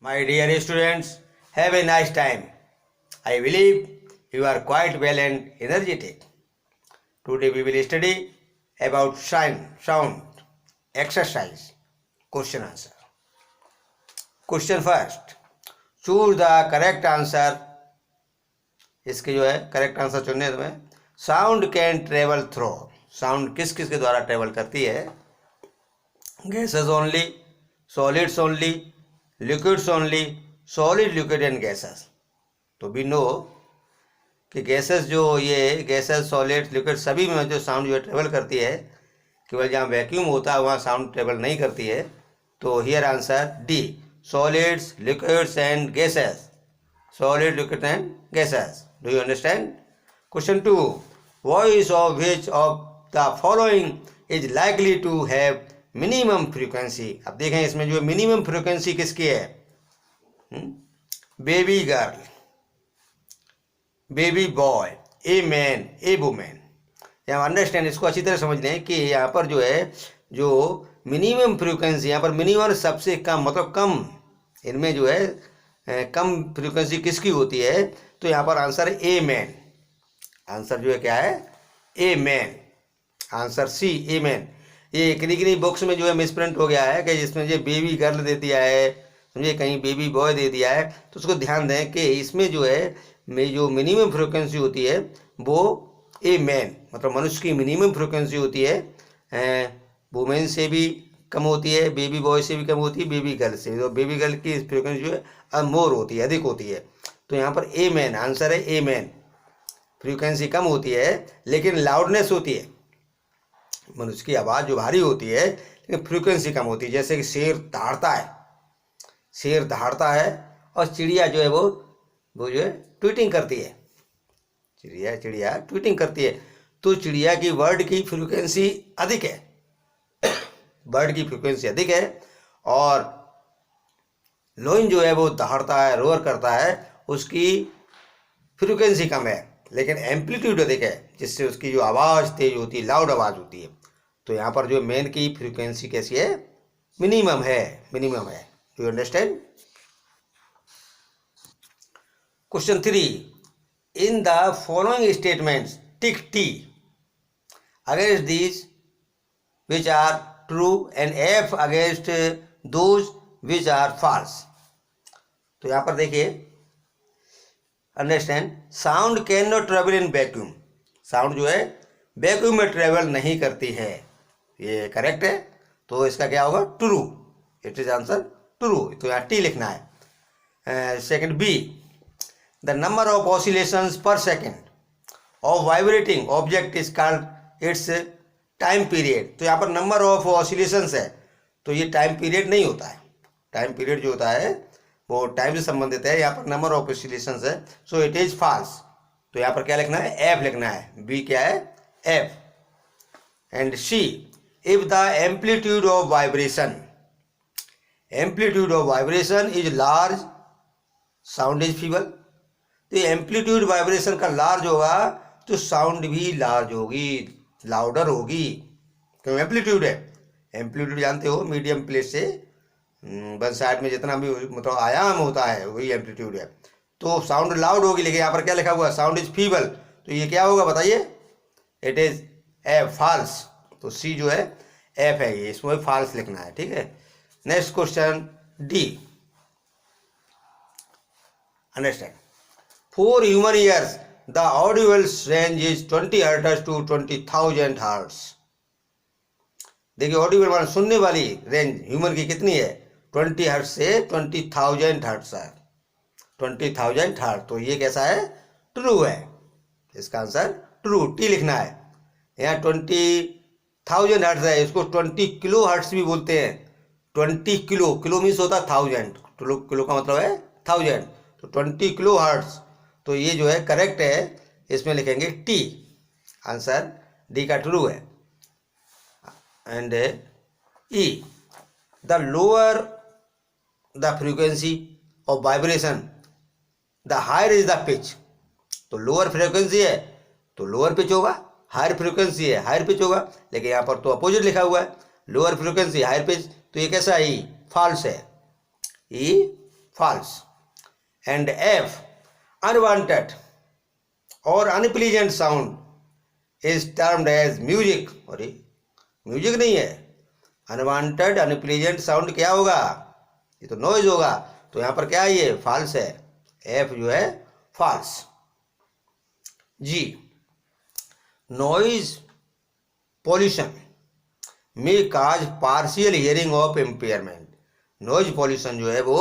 My dear students, have a nice time. I believe you are quite well and energetic. Today we will study about sound, exercise, question answer. Question first. Choose the correct answer. इसके जो है correct answer चुनने हैं तुम्हें. Sound can travel through. Sound किस किस के द्वारा ट्रेवल करती है? Gases only, solids only, liquids only, solid, liquid and gases. तो वी नो कि गैसेस जो ये गैसेस, सॉलिड, लिक्विड सभी में जो साउंड जो है ट्रेवल करती है. केवल जहाँ वैक्यूम होता है वहाँ साउंड ट्रेवल नहीं करती है. तो here answer D, solids, liquids and gases. Solid, liquid and gases. Do you understand? Question 2. Voice of which of the following is likely to have minimum frequency. अब देखें इसमें जो मिनिमम फ्रीक्वेंसी किसकी है? Baby girl, baby boy, a man, a women. यहाँ understand, इसको अच्छी तरह समझ लें कि यहाँ पर जो है जो मिनिमम फ्रीक्वेंसी, यहाँ पर मिनिमम सबसे कम मतलब कम, इनमें जो है कम फ्रीक्वेंसी किसकी होती है? तो यहाँ पर आंसर ए मैन. आंसर जो है क्या है? A man. Answer C, a man. ये किन्हीं बुक्स में जो है मिसप्रिंट हो गया है कि जिसमें जो बेबी गर्ल दे दिया है, समझे, कहीं बेबी बॉय दे दिया है. तो उसको ध्यान दें कि इसमें जो है जो मिनिमम फ्रीक्वेंसी होती है वो ए मैन, मतलब मनुष्य की मिनिमम फ्रीक्वेंसी होती है. वुमेन से भी कम होती है, बेबी बॉय से भी कम होती है, बेबी गर्ल से. तो बेबी गर्ल की फ्रीक्वेंसी जो है मोर होती है, अधिक होती है. तो यहाँ पर ए मैन आंसर है. A man. फ्रीक्वेंसी कम होती है लेकिन लाउडनेस होती है, मनुष्य की आवाज़ जो भारी होती है लेकिन फ्रीक्वेंसी कम होती है. जैसे कि शेर दहाड़ता है, शेर दहाड़ता है, और चिड़िया जो है वो जो है ट्वीटिंग करती है. चिड़िया ट्वीटिंग करती है. तो चिड़िया की वर्ड की फ्रीक्वेंसी अधिक है, बर्ड की फ्रीक्वेंसी अधिक है, और लोइन जो है वो दहाड़ता है, रोअर करता है, उसकी फ्रीक्वेंसी कम है लेकिन एम्पलीट्यूड अधिक है, जिससे उसकी जो आवाज़ तेज होती है, लाउड आवाज़ होती है. तो यहाँ पर जो मेन की फ्रीक्वेंसी कैसी है? मिनिमम है, मिनिमम है. Do you understand? Question 3. In the following statements tick T against these which are true and F against those which are false. तो यहाँ पर देखिए, understand, sound can not travel in vacuum. Sound जो है vacuum में travel नहीं करती है. ये करेक्ट है. तो इसका क्या होगा? True. It is answer true. तो यहाँ टी लिखना है. Second B, the number of oscillations पर second of vibrating object is called its time period. तो यहाँ पर नंबर ऑफ ऑसिलेशंस है, तो ये टाइम पीरियड नहीं होता है. टाइम पीरियड जो होता है वो टाइम से संबंधित है. यहाँ पर नंबर ऑफ ऑसिलेशंस है, सो इट इज फॉल्स. तो यहाँ पर क्या लिखना है? एफ लिखना है. बी क्या है? F. And C, if the amplitude of vibration, amplitude of vibration is large, sound is feeble. तो एम्पलीट्यूड वाइब्रेशन का लार्ज होगा तो साउंड भी लार्ज होगी, लाउडर होगी, क्यों? एम्पलीट्यूड है. एम्पलीट्यूड जानते हो, मीडियम प्लेस से वन साइड में जितना भी मतलब आयाम होता है वही एम्पलीट्यूड है. तो साउंड लाउड होगी. लेकिन यहाँ पर क्या लिखा हुआ है? Sound is feeble. तो ये क्या होगा बताइए? It is F, false. तो सी जो है एफ है, ये इसमें फॉल्स लिखना है. ठीक है. Next question D. Understand, for human ears the audible range is 20 hertz to 20,000 hertz. देखिए, ऑडिबल मान सुनने वाली रेंज ह्यूमन की कितनी है? 20 हर्ट्ज से 20,000 हर्ट्ज है. 20,000 हर्ट्ज. तो ये कैसा है? ट्रू है. इसका आंसर ट्रू. टी लिखना है. यहाँ 20,000 हर्ट्ज है, इसको 20 किलो हर्ट्ज भी बोलते हैं. 20 किलो, किलो मीन्स होता है 1000, किलो का मतलब है 1000. तो 20 किलो हर्ट्ज. तो ये जो है करेक्ट है. इसमें लिखेंगे टी. आंसर डी का ट्रू है. And E, the lower the frequency of vibration the higher is the pitch. तो लोअर फ्रीक्वेंसी है तो लोअर पिच होगा, हायर फ्रीक्वेंसी है हायर पिच होगा. लेकिन यहाँ पर तो अपोजिट लिखा हुआ है, लोअर फ्रीक्वेंसी हायर पिच. तो ये कैसा है? ई फॉल्स है. ई false. And F, unwanted or unpleasant sound is termed as music. अरे म्यूजिक नहीं है, अनवांटेड अनप्लीजेंट साउंड क्या होगा, ये तो नॉइज होगा, तो यहाँ पर क्या है, ये फॉल्स है, एफ जो है फॉल्स. जी, नॉइज पॉल्यूशन में cause partial hearing of impairment. Noise pollution जो है वो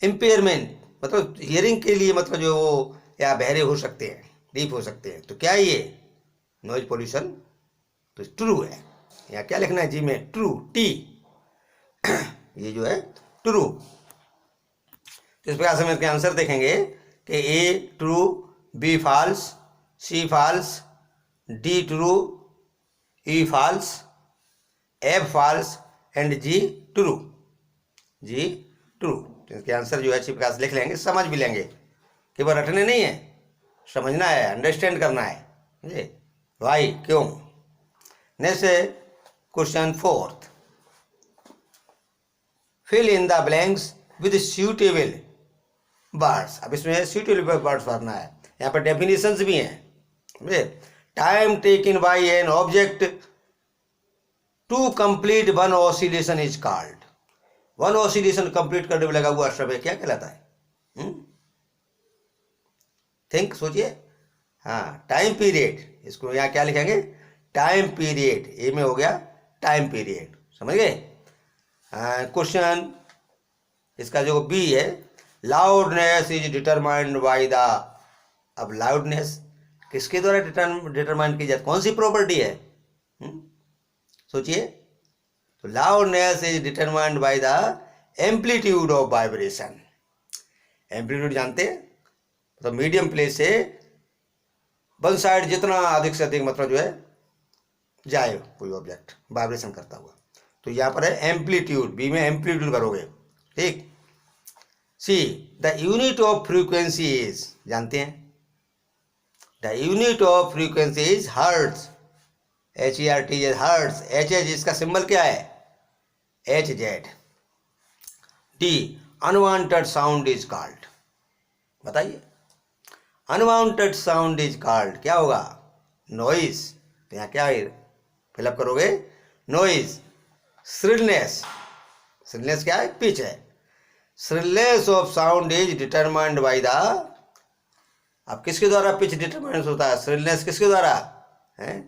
इम्पेयरमेंट मतलब हियरिंग के लिए, मतलब जो वो या बहरे हो सकते हैं, डीप हो सकते हैं, तो क्या है ये नॉइज पॉल्यूशन, तो ट्रू है. यहाँ क्या लिखना है जी में, ट्रू, टी, ये जो है ट्रू. तो इस प्रकार से हम इसके आंसर देखेंगे कि A true, B false, C false, D true, E false, F false and G true. G true. तो इसके आंसर जो है अच्छी प्रकार से लिख लेंगे, समझ भी लेंगे, केवल रटने नहीं है, समझना है, अंडरस्टैंड करना है. जी भाई क्यों. नेक्स्ट है question 4th. Fill in the blanks with suitable words. अब इसमें सूटेबल वर्ड्स भरना है. यहाँ पर डेफिनेशंस भी हैं. Time taken by an object to complete one oscillation is called. One oscillation complete करने में लगा हुआ समय क्या कहलाता है. थिंक, सोचिए. हाँ, टाइम पीरियड. इसको यहाँ क्या लिखेंगे, टाइम पीरियड. ए में हो गया टाइम पीरियड, समझ गए. क्वेश्चन इसका जो बी है, loudness is determined by the. अब लाउडनेस किसके द्वारा डिटरमाइन की जाती, कौन सी प्रॉपर्टी है, सोचिए. तो loudness is determined by the amplitude of vibration. Amplitude जानते हैं, तो मीडियम प्लेस से वन साइड जितना अधिक से अधिक मतलब जो है जाए कोई ऑब्जेक्ट वाइब्रेशन करता हुआ, तो यहाँ पर है एम्पलीट्यूड. बी में एम्पलीट्यूड करोगे, ठीक. C, the unit of frequency is, जानते हैं, the unit of frequency is hertz. HERT is hertz. HH इसका सिंबल क्या है, HZ. D, unwanted sound is called. बताइए, अनवांटेड साउंड इज कॉल्ड क्या होगा, नॉइज. तो यहाँ क्या है, फिलअप करोगे नॉइज. श्रिलनेस, श्रिलनेस क्या है, पिच है. Shrillness of sound is determined by the. अब किसके द्वारा पिच डिटरमाइंड होता है, श्रिलनेस किसके द्वारा है,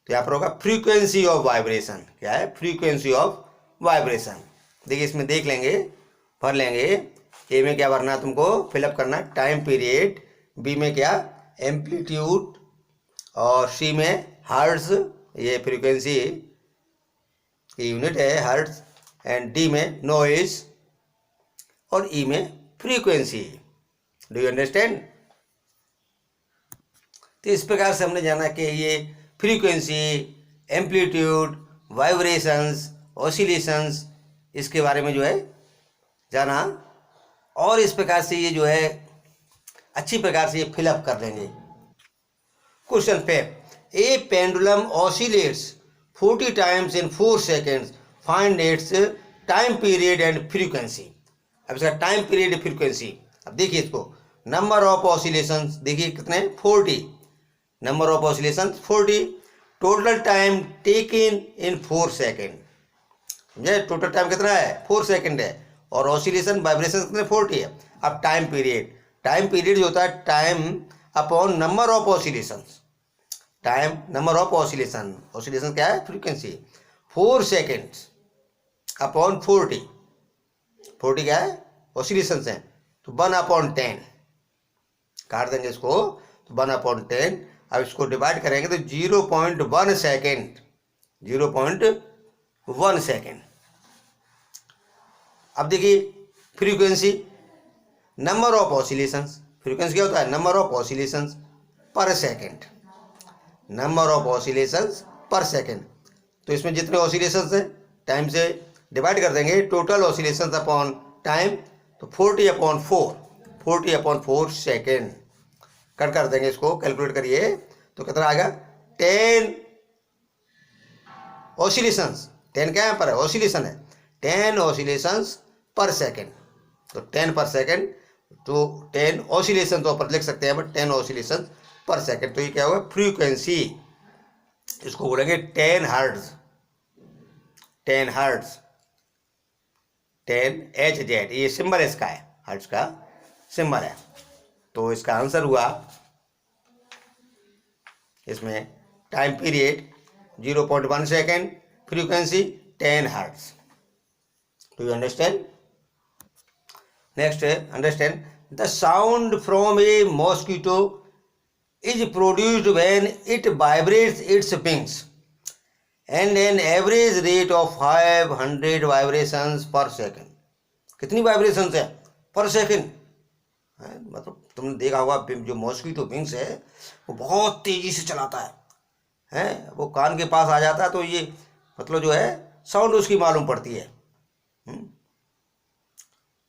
तो यहाँ पर होगा फ्रीक्वेंसी ऑफ वाइब्रेशन. क्या है, फ्रीक्वेंसी ऑफ वाइब्रेशन. देखिए इसमें देख लेंगे, भर लेंगे. ए में क्या भरना है तुमको, फिलअप करना टाइम पीरियड. बी में क्या, एम्पलीट्यूड. और सी में हर्ट्ज, ये फ्रीक्वेंसी की यूनिट है हर्ट्ज. एंड डी में नॉइज और ई में फ्रीक्वेंसी. Do you understand. तो इस प्रकार से हमने जाना कि ये फ्रीक्वेंसी, एम्पलीट्यूड, वाइब्रेशंस, ऑसिलेशंस, इसके बारे में जो है जाना, और इस प्रकार से ये जो है अच्छी प्रकार से ये फिलअप कर लेंगे. Question 5. A pendulum oscillates 40 times in 4 seconds. Find its time period and frequency. अब इसका टाइम पीरियड, फ्रीक्वेंसी. अब देखिए इसको, नंबर ऑफ ऑसिलेशंस देखिए कितने, 40. Number of oscillations 40. Total time taken in 4 second. समझे, टोटल टाइम कितना है, 4 सेकेंड है. और ऑसिलेशन वाइब्रेशन कितने, 40 है. अब टाइम पीरियड, टाइम पीरियड जो होता है time upon number of oscillations. Time number of oscillation, oscillation क्या है, फ्रीक्वेंसी. 4 seconds upon 40. 40 क्या है, ऑसिलेशंस हैं, तो 1/10 काट देंगे इसको, तो 1/10. अब इसको डिवाइड करेंगे तो 0.1 सेकेंड. 0.1 सेकेंड. अब देखिए frequency, number of oscillations. Frequency क्या होता है, नंबर ऑफ ऑसिलेशंस पर सेकेंड. नंबर ऑफ ऑसिलेशंस पर सेकेंड. तो इसमें जितने ऑसिलेशंस हैं टाइम से डिवाइड कर देंगे, टोटल ऑसिलेशंस अपॉन टाइम, तो 40/4. 40/4 सेकेंड. कट कर देंगे इसको, कैलकुलेट करिए तो कितना आएगा, 10 ऑसिलेशंस. 10 क्या यहाँ पर है, ऑसिलेशन है. 10 ऑसिलेशंस पर सेकेंड। तो 10 पर सेकेंड, तो 10 ऑसिलेशन तो ऊपर लिख सकते हैं, बट 10 ऑसिलेशन पर सेकेंड। तो ये क्या होगा, फ्रीक्वेंसी, इसको बोलेंगे 10 हर्ट्ज, 10 हर्ट्ज, 10 HZ, ये सिंबल इसका है, हर्ट्ज का सिंबल है। तो इसका आंसर हुआ इसमें time period 0.1 second, frequency 10 hertz. Do you understand? Next है, understand the sound from a mosquito is produced when it vibrates its wings and an average rate of 500 vibrations per second। कितनी vibrations है पर second? मतलब तुमने देखा होगा जो mosquito wings है वो बहुत तेजी से चलाता है, वो कान के पास आ जाता है तो ये मतलब जो है साउंड उसकी मालूम पड़ती है।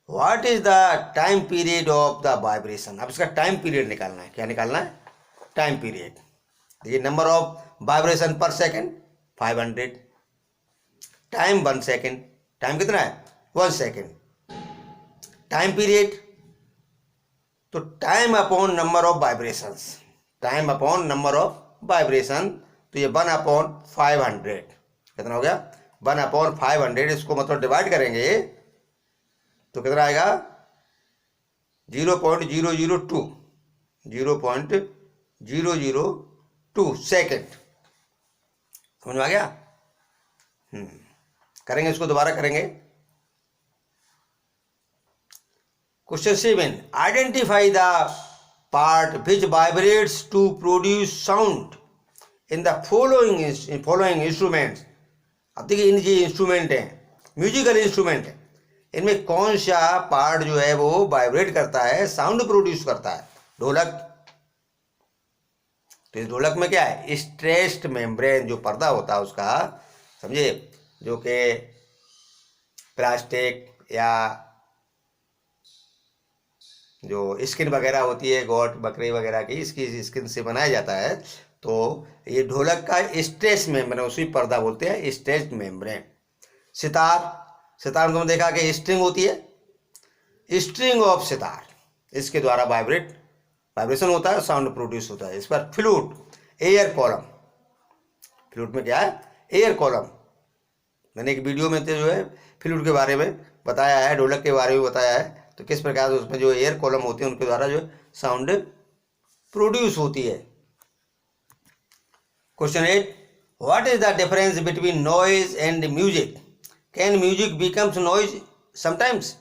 What is the time period of the vibration? अब इसका टाइम पीरियड निकालना है। क्या निकालना है? Time period. ये नंबर ऑफ वाइब्रेशन पर सेकेंड 500, टाइम 1 सेकेंड, टाइम कितना है 1 सेकेंड, टाइम पीरियड तो time upon number of vibrations, time upon number of vibration, तो ये 1/500 कितना हो गया 1/500। इसको मतलब डिवाइड करेंगे तो कितना आएगा 0.002, 0.002 सेकेंड। समझ में आ गया? करेंगे इसको, दोबारा करेंगे। Question 7, identify the part which vibrates to produce sound in the following instruments. अब देखिए इन ये इंस्ट्रूमेंट हैं, म्यूजिकल इंस्ट्रूमेंट है, इनमें कौन सा पार्ट जो है वो वाइब्रेट करता है, साउंड प्रोड्यूस करता है? ढोलक। तो इस ढोलक में क्या है, स्ट्रेस्ड मेम्ब्रेन जो पर्दा होता है उसका, समझे, जो कि प्लास्टिक या जो स्किन वगैरह होती है गोट बकरी वगैरह की, इसकी स्किन से बनाया जाता है। तो ये ढोलक का स्ट्रेस मेम्ब्रेन, उसी पर्दा बोलते हैं स्ट्रेस्ड मेम्ब्रेन। सितार, सितार में तुमने देखा कि स्ट्रिंग होती है, स्ट्रिंग ऑफ सितार, इसके द्वारा वाइब्रेशन होता है, साउंड प्रोड्यूस होता है। इस पर फ्लूट, एयर कॉलम, फ्लूट में क्या है एयर कॉलम। मैंने एक वीडियो में जो है फ्लूट के बारे में बताया है, ढोलक के बारे में बताया है, तो किस प्रकार से उसमें जो एयर कॉलम होते हैं उनके द्वारा जो साउंड प्रोड्यूस होती है। Question 8, what is the difference between noise and music? Can music becomes noise sometimes?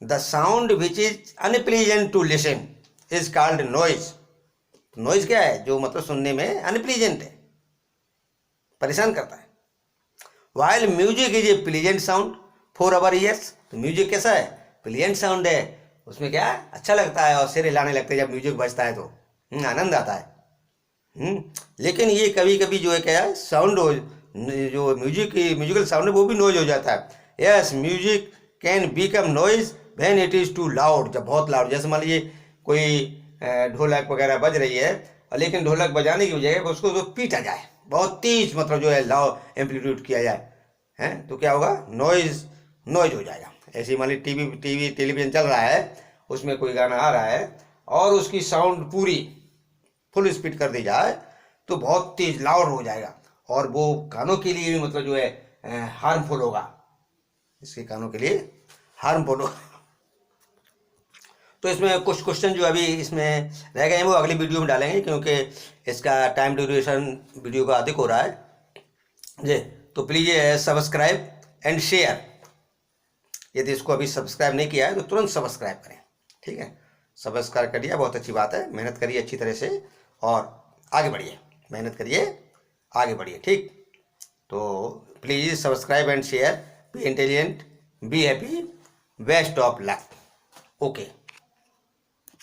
The sound which is unpleasant to listen is called noise. Noise क्या है? जो मतलब सुनने में अनप्लीजेंट है, परेशान करता है। While music is a pleasant sound for our ears. तो म्यूजिक कैसा है? प्लीजेंट साउंड है, उसमें क्या है अच्छा लगता है और सिर हिलाने लगते हैं जब म्यूजिक बजता है तो आनंद आता है। लेकिन ये कभी कभी जो है क्या है साउंड, जो म्यूजिकल साउंड है वो भी नॉइज हो जाता है। Yes, music can become noise when it is too loud, जब बहुत लाउड, जैसे मान लीजिए कोई ढोलक वगैरह बज रही है, लेकिन ढोलक बजाने की बजाय उसको जो पीटा जाए, बहुत तेज मतलब जो है लाउड एम्पलीट्यूड किया जाए, हैं, तो क्या होगा नॉइज हो जाएगा। ऐसे मान लीजिए टेलीविजन चल रहा है, उसमें कोई गाना आ रहा है और उसकी साउंड पूरी फुल स्पीड कर दी जाए तो बहुत तेज लाउड हो जाएगा और वो कानों के लिए भी मतलब जो है हार्मफुल होगा, इसके कानों के लिए हार्मफुल होगा। तो इसमें कुछ क्वेश्चन जो अभी इसमें रह गए हैं वो अगली वीडियो में डालेंगे, क्योंकि इसका टाइम ड्यूरेशन वीडियो का अधिक हो रहा है जी। तो प्लीज़ सब्सक्राइब एंड शेयर, यदि इसको अभी सब्सक्राइब नहीं किया है तो तुरंत सब्सक्राइब करें, ठीक है। सब्सक्राइब कर दिया, बहुत अच्छी बात है, मेहनत करिए अच्छी तरह से और आगे बढ़िए, मेहनत करिए आगे बढ़िए, ठीक। तो please subscribe and share, be intelligent, be happy, best of luck, okay.